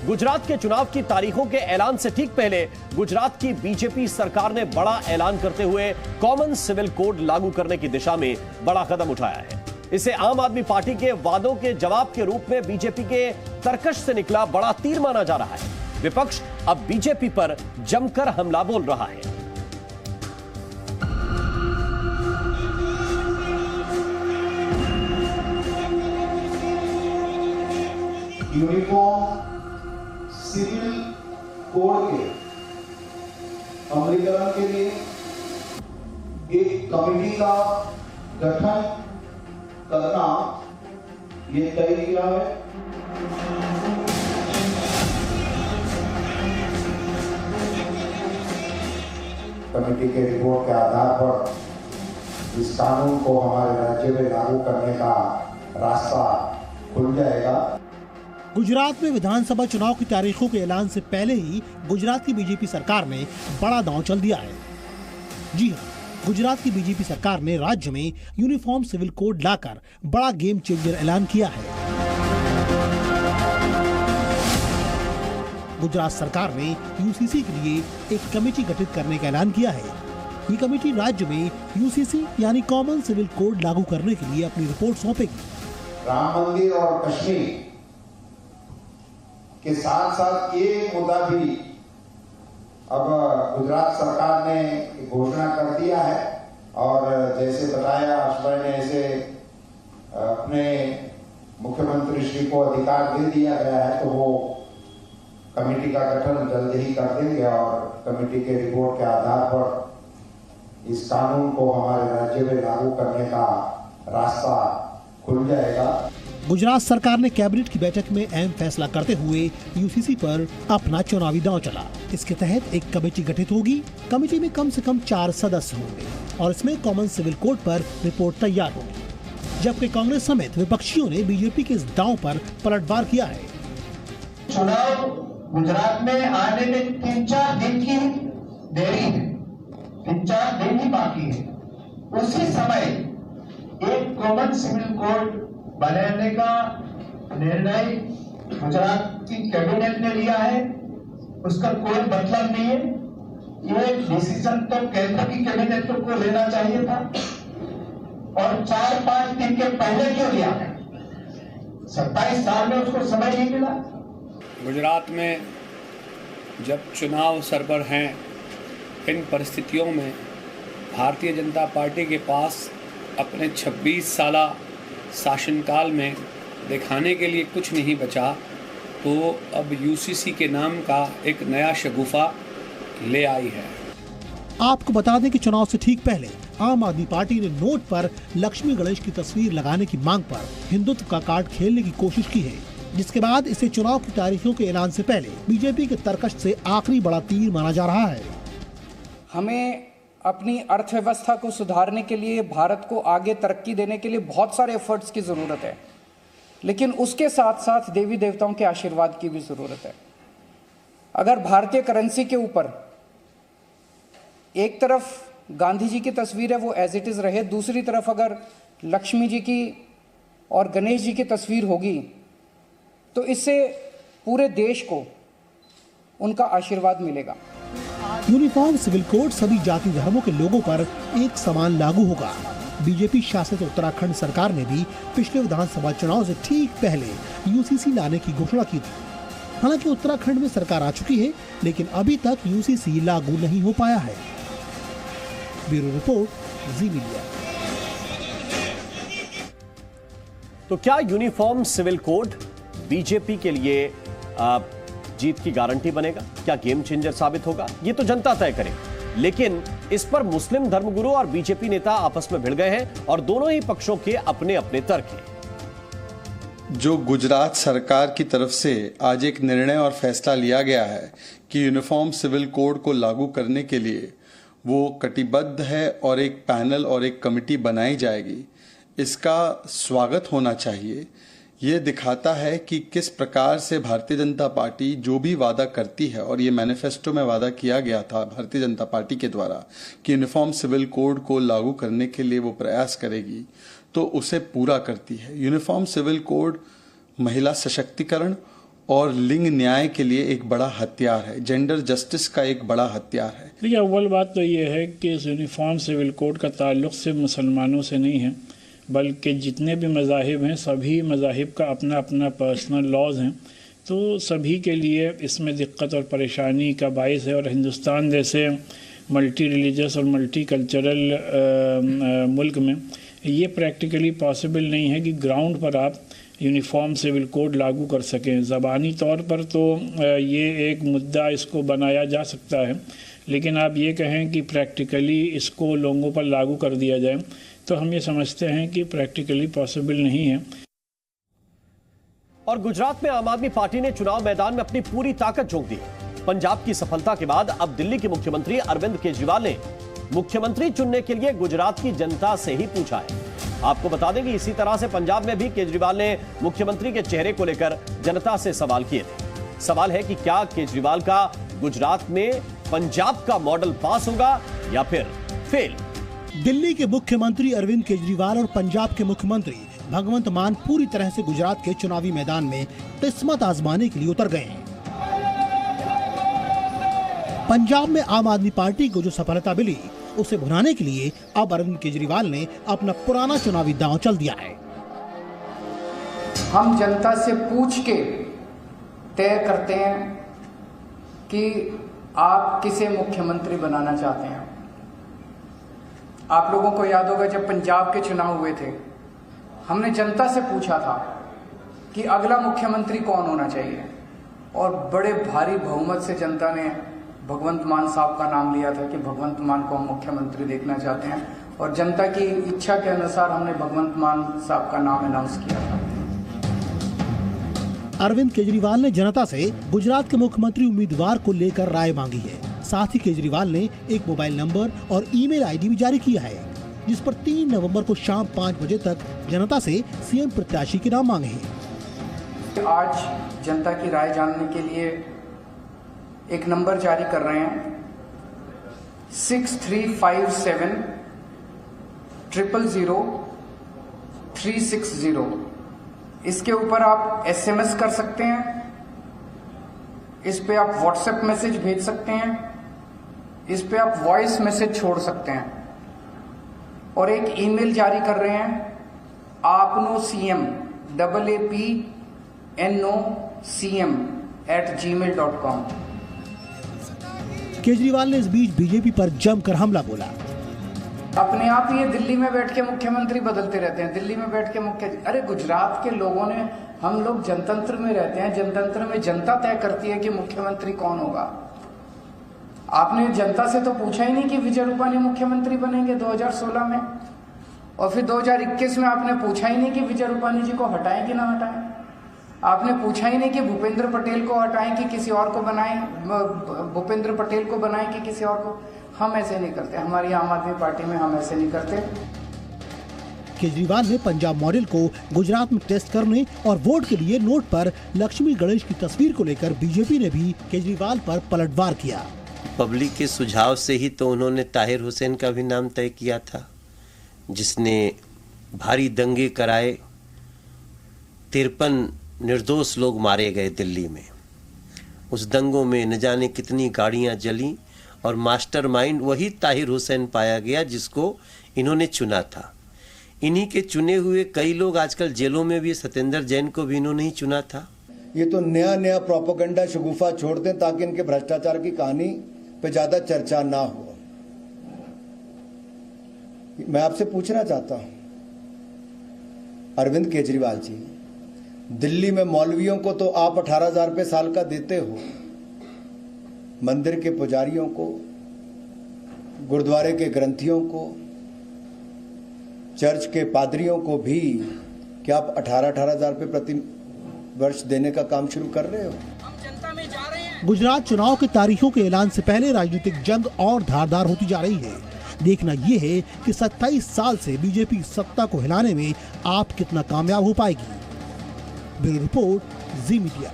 गुजरात के चुनाव की तारीखों के ऐलान से ठीक पहले गुजरात की बीजेपी सरकार ने बड़ा ऐलान करते हुए कॉमन सिविल कोड लागू करने की दिशा में बड़ा कदम उठाया है। इसे आम आदमी पार्टी के वादों के जवाब के रूप में बीजेपी के तरकश से निकला बड़ा तीर माना जा रहा है। विपक्ष अब बीजेपी पर जमकर हमला बोल रहा है। यूनिफॉर्म सिविल कोड के अमलीकरण के लिए एक कमेटी का गठन करना ये तय किया है। कमेटी के रिपोर्ट के आधार पर इस कानून को हमारे राज्य में लागू करने का रास्ता खुल जाएगा। गुजरात में विधानसभा चुनाव की तारीखों के ऐलान से पहले ही गुजरात की बीजेपी सरकार ने बड़ा दांव चल दिया है। जी हां, गुजरात की बीजेपी सरकार ने राज्य में यूनिफॉर्म सिविल कोड लाकर बड़ा गेम चेंजर ऐलान किया है। गुजरात सरकार ने यूसीसी के लिए एक कमेटी गठित करने का ऐलान किया है। ये कमेटी राज्य में यूसीसी यानी कॉमन सिविल कोड लागू करने के लिए अपनी रिपोर्ट सौंपेगी। राम मंदिर और कश्मीर के साथ साथ ये मुद्दा भी अब गुजरात सरकार ने घोषणा कर दिया है और जैसे बताया हर्ष भाई ने, ऐसे अपने मुख्यमंत्री श्री को अधिकार दे दिया गया है, तो वो कमेटी का गठन जल्द ही कर देंगे और कमेटी के रिपोर्ट के आधार पर इस कानून को हमारे राज्य में लागू करने का रास्ता खुल जाएगा। गुजरात सरकार ने कैबिनेट की बैठक में अहम फैसला करते हुए यूसीसी पर अपना चुनावी दांव चला। इसके तहत एक कमेटी गठित होगी। कमेटी में कम से कम 4 सदस्य होंगे और इसमें कॉमन सिविल कोड पर रिपोर्ट तैयार होगी। जबकि कांग्रेस समेत विपक्षियों ने बीजेपी के इस दांव पर पलटवार किया है। चुनाव गुजरात में आने में 3-4 दिन की देरी है, 3-4 दिन ही बाकी है। उसी समय एक कॉमन सिविल कोड बनाने का निर्णय गुजरात की कैबिनेट ने लिया है। उसका कोई मतलब नहीं है। ये डिसीजन तो केंद्र की कैबिनेट को लेना चाहिए था और 4-5 दिन के पहले क्यों लिया है? 27 साल में उसको समय नहीं मिला। गुजरात में जब चुनाव सर पर हैं, इन परिस्थितियों में भारतीय जनता पार्टी के पास अपने 26 साला शासनकाल में दिखाने के लिए कुछ नहीं बचा, तो अब यूसीसी के नाम का एक नया शगुफा ले आई है। आपको बता दें कि चुनाव से ठीक पहले आम आदमी पार्टी ने नोट पर लक्ष्मी गणेश की तस्वीर लगाने की मांग पर हिंदुत्व का कार्ड खेलने की कोशिश की है, जिसके बाद इसे चुनाव की तारीखों के ऐलान से पहले बीजेपी के तरकश से आखिरी बड़ा तीर माना जा रहा है। हमें अपनी अर्थव्यवस्था को सुधारने के लिए, भारत को आगे तरक्की देने के लिए बहुत सारे एफर्ट्स की ज़रूरत है, लेकिन उसके साथ साथ देवी देवताओं के आशीर्वाद की भी ज़रूरत है। अगर भारतीय करेंसी के ऊपर एक तरफ गांधी जी की तस्वीर है, वो एज इट इज़ रहे, दूसरी तरफ अगर लक्ष्मी जी की और गणेश जी की तस्वीर होगी, तो इससे पूरे देश को उनका आशीर्वाद मिलेगा। यूनिफॉर्म सिविल कोड सभी जाति धर्मों के लोगों पर एक समान लागू होगा। बीजेपी शासित उत्तराखंड सरकार ने भी पिछले विधानसभा चुनाव से ठीक पहले यूसीसी लाने की घोषणा की थी। हालांकि उत्तराखंड में सरकार आ चुकी है, लेकिन अभी तक यूसीसी लागू नहीं हो पाया है। ब्यूरो रिपोर्ट, जी मीडिया। तो क्या यूनिफॉर्म सिविल कोड बीजेपी के लिए जीत की गारंटी बनेगा? क्या गेम चेंजर साबित होगा? ये तो जनता तय करेगी। लेकिन इस पर मुस्लिम धर्मगुरु और बीजेपी नेता आपस में भिड़ गए हैं और दोनों ही पक्षों के अपने अपने तर्क हैं। जो गुजरात सरकार की तरफ से आज एक निर्णय और फैसला लिया गया है कि यूनिफॉर्म सिविल कोड को लागू करने के लिए वो कटिबद्ध है और एक पैनल और एक कमेटी बनाई जाएगी, इसका स्वागत होना चाहिए। ये दिखाता है कि किस प्रकार से भारतीय जनता पार्टी जो भी वादा करती है, और ये मैनिफेस्टो में वादा किया गया था भारतीय जनता पार्टी के द्वारा कि यूनिफॉर्म सिविल कोड को लागू करने के लिए वो प्रयास करेगी, तो उसे पूरा करती है। यूनिफॉर्म सिविल कोड महिला सशक्तिकरण और लिंग न्याय के लिए एक बड़ा हथियार है, जेंडर जस्टिस का एक बड़ा हथियार है। देखिए, अव्वल बात तो ये है कि इस यूनिफॉर्म सिविल कोड का ताल्लुक़ सिर्फ मुसलमानों से नहीं है, बल्कि जितने भी मज़ाहिब हैं सभी मज़ाहिब का अपना अपना पर्सनल लॉज हैं, तो सभी के लिए इसमें दिक्कत और परेशानी का बायस है। और हिंदुस्तान जैसे मल्टी रिलीजियस और मल्टी कल्चरल मुल्क में ये प्रैक्टिकली पॉसिबल नहीं है कि ग्राउंड पर आप यूनिफॉर्म सिविल कोड लागू कर सकें। ज़बानी तौर पर तो ये एक मुद्दा इसको बनाया जा सकता है, लेकिन आप ये कहें कि प्रैक्टिकली इसको लोगों पर लागू कर दिया जाए तो हम ये समझते हैं कि प्रैक्टिकली पॉसिबल नहीं है। और गुजरात में आम आदमी पार्टी ने चुनाव मैदान में अपनी पूरी ताकत झोंक दी। पंजाब की सफलता के बाद अब दिल्ली के मुख्यमंत्री अरविंद केजरीवाल ने मुख्यमंत्री चुनने के लिए गुजरात की जनता से ही पूछा है। आपको बता दें कि इसी तरह से पंजाब में भी केजरीवाल ने मुख्यमंत्री के चेहरे को लेकर जनता से सवाल किए थे। सवाल है कि क्या केजरीवाल का गुजरात में पंजाब का मॉडल पास होगा या फिर फेल। दिल्ली के मुख्यमंत्री अरविंद केजरीवाल और पंजाब के मुख्यमंत्री भगवंत मान पूरी तरह से गुजरात के चुनावी मैदान में किस्मत आजमाने के लिए उतर गए हैं। पंजाब में आम आदमी पार्टी को जो सफलता मिली उसे भुनाने के लिए अब अरविंद केजरीवाल ने अपना पुराना चुनावी दांव चल दिया है। हम जनता से पूछ के तय करते हैं कि आप किसे मुख्यमंत्री बनाना चाहते हैं। आप लोगों को याद होगा जब पंजाब के चुनाव हुए थे, हमने जनता से पूछा था कि अगला मुख्यमंत्री कौन होना चाहिए, और बड़े भारी बहुमत से जनता ने भगवंत मान साहब का नाम लिया था कि भगवंत मान को हम मुख्यमंत्री देखना चाहते हैं, और जनता की इच्छा के अनुसार हमने भगवंत मान साहब का नाम अनाउंस किया था। अरविंद केजरीवाल ने जनता से गुजरात के मुख्यमंत्री उम्मीदवार को लेकर राय मांगी है। साथ ही केजरीवाल ने एक मोबाइल नंबर और ईमेल आईडी भी जारी किया है, जिस पर 3 नवंबर को शाम 5 बजे तक जनता से सीएम प्रत्याशी के नाम मांगे हैं। आज जनता की राय जानने के लिए एक नंबर जारी कर रहे हैं 6357 000 360। इसके ऊपर आप एसएमएस कर सकते हैं, इस पे आप व्हाट्सएप मैसेज भेज सकते हैं, इस पे आप वॉइस मैसेज छोड़ सकते हैं, और एक ईमेल जारी कर रहे हैं आपनो CM AAPNOCM@gmail.com। केजरीवाल ने इस बीच बीजेपी पर जमकर हमला बोला। अपने आप ये दिल्ली में बैठ के मुख्यमंत्री बदलते रहते हैं, दिल्ली में बैठ के अरे गुजरात के लोगों ने, हम लोग जनतंत्र में रहते हैं, जनतंत्र में जनता तय करती है कि मुख्यमंत्री कौन होगा। आपने जनता से तो पूछा ही नहीं कि विजय रूपानी मुख्यमंत्री बनेंगे 2016 में, और फिर 2021 में आपने पूछा ही नहीं कि विजय रूपानी जी को हटाएं कि ना हटाएं। आपने पूछा ही नहीं कि भूपेंद्र पटेल को हटाएं कि किसी और को बनाएं, भूपेंद्र पटेल को बनाएं कि किसी और को। हम ऐसे नहीं करते, हमारी आम आदमी पार्टी में हम ऐसे नहीं करते। केजरीवाल ने पंजाब मॉडल को गुजरात में टेस्ट करने और वोट के लिए नोट पर लक्ष्मी गणेश की तस्वीर को लेकर बीजेपी ने भी केजरीवाल पर पलटवार किया। पब्लिक के सुझाव से ही तो उन्होंने ताहिर हुसैन का भी नाम तय किया था, जिसने भारी दंगे कराए, 53 निर्दोष लोग मारे गए दिल्ली में। उस दंगों में न जाने कितनी गाड़ियां जली, और मास्टरमाइंड वही ताहिर हुसैन पाया गया जिसको इन्होंने चुना था। इन्हीं के चुने हुए कई लोग आजकल जेलों में भी, सत्येंद्र जैन को भी इन्होंने ही चुना था। ये तो नया प्रोपेगेंडा शगुफा छोड़ दें ताकि इनके भ्रष्टाचार की कहानी पे ज्यादा चर्चा ना हो। मैं आपसे पूछना चाहता हूं, अरविंद केजरीवाल जी, दिल्ली में मौलवियों को तो आप 18,000 रुपये साल का देते हो, मंदिर के पुजारियों को, गुरुद्वारे के ग्रंथियों को, चर्च के पादरियों को भी क्या आप 18,000 रुपये प्रति वर्ष देने का काम शुरू कर रहे हो? गुजरात चुनाव की तारीखों के ऐलान से पहले राजनीतिक जंग और धारदार होती जा रही है। देखना यह है कि 27 साल से बीजेपी सत्ता को हिलाने में आप कितना कामयाब हो पाएगी। ब्यूरो रिपोर्ट, जी मीडिया।